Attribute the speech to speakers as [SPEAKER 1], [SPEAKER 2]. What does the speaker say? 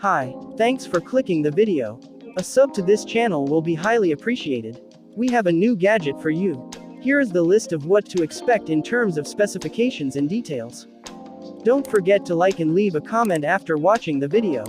[SPEAKER 1] Hi, thanks for clicking the video. A sub to this channel will be highly appreciated. We have a new gadget for you. Here is the list of what to expect in terms of specifications and details. Don't forget to like and leave a comment after watching the video.